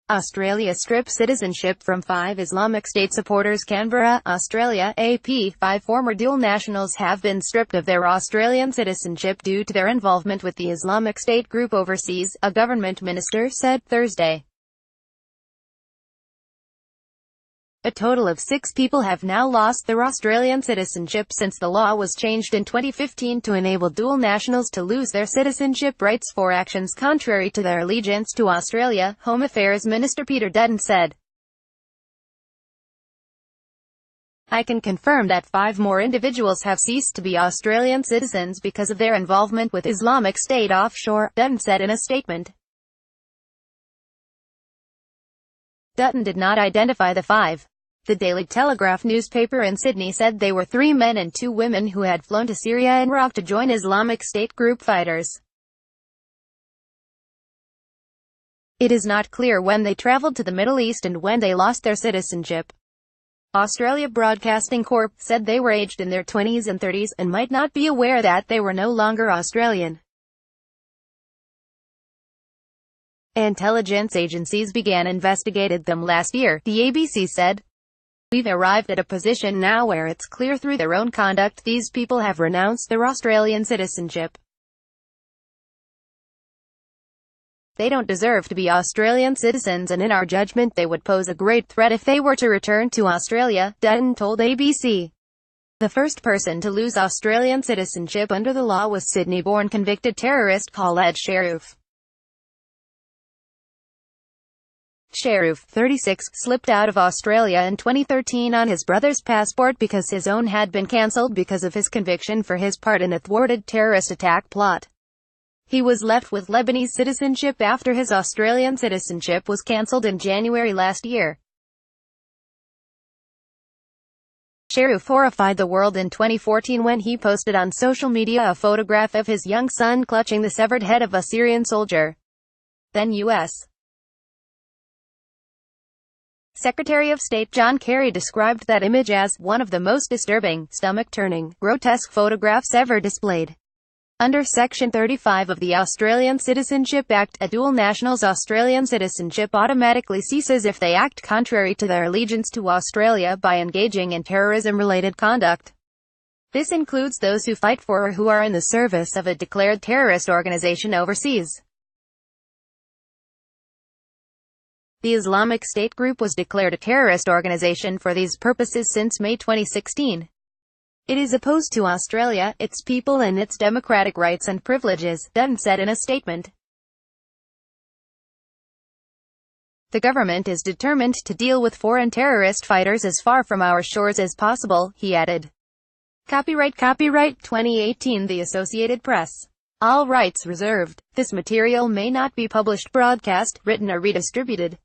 Australia strips citizenship from 5 Islamic State supporters. Canberra, Australia, AP. 5 former dual nationals have been stripped of their Australian citizenship due to their involvement with the Islamic State group overseas, a government minister said Thursday. A total of 6 people have now lost their Australian citizenship since the law was changed in 2015 to enable dual nationals to lose their citizenship rights for actions contrary to their allegiance to Australia, Home Affairs Minister Peter Dutton said. I can confirm that 5 more individuals have ceased to be Australian citizens because of their involvement with Islamic State offshore, Dutton said in a statement. Dutton did not identify the 5. The Daily Telegraph newspaper in Sydney said they were 3 men and 2 women who had flown to Syria and Iraq to join Islamic State group fighters. It is not clear when they travelled to the Middle East and when they lost their citizenship. Australia Broadcasting Corp. said they were aged in their 20s and 30s and might not be aware that they were no longer Australian. Intelligence agencies began investigating them last year, the ABC said. We've arrived at a position now where it's clear through their own conduct these people have renounced their Australian citizenship. They don't deserve to be Australian citizens, and in our judgment they would pose a great threat if they were to return to Australia, Dutton told ABC. The first person to lose Australian citizenship under the law was Sydney-born convicted terrorist Khaled Sharif. Sharif, 36, slipped out of Australia in 2013 on his brother's passport because his own had been cancelled because of his conviction for his part in a thwarted terrorist attack plot. He was left with Lebanese citizenship after his Australian citizenship was cancelled in January last year. Sharif horrified the world in 2014 when he posted on social media a photograph of his young son clutching the severed head of a Syrian soldier. Then U.S. Secretary of State John Kerry described that image as one of the most disturbing, stomach-turning, grotesque photographs ever displayed. Under Section 35 of the Australian Citizenship Act, a dual national's Australian citizenship automatically ceases if they act contrary to their allegiance to Australia by engaging in terrorism-related conduct. This includes those who fight for or who are in the service of a declared terrorist organization overseas. The Islamic State group was declared a terrorist organization for these purposes since May 2016. It is opposed to Australia, its people and its democratic rights and privileges, Dutton said in a statement. The government is determined to deal with foreign terrorist fighters as far from our shores as possible, he added. Copyright 2018 The Associated Press. All rights reserved. This material may not be published, broadcast, written or redistributed.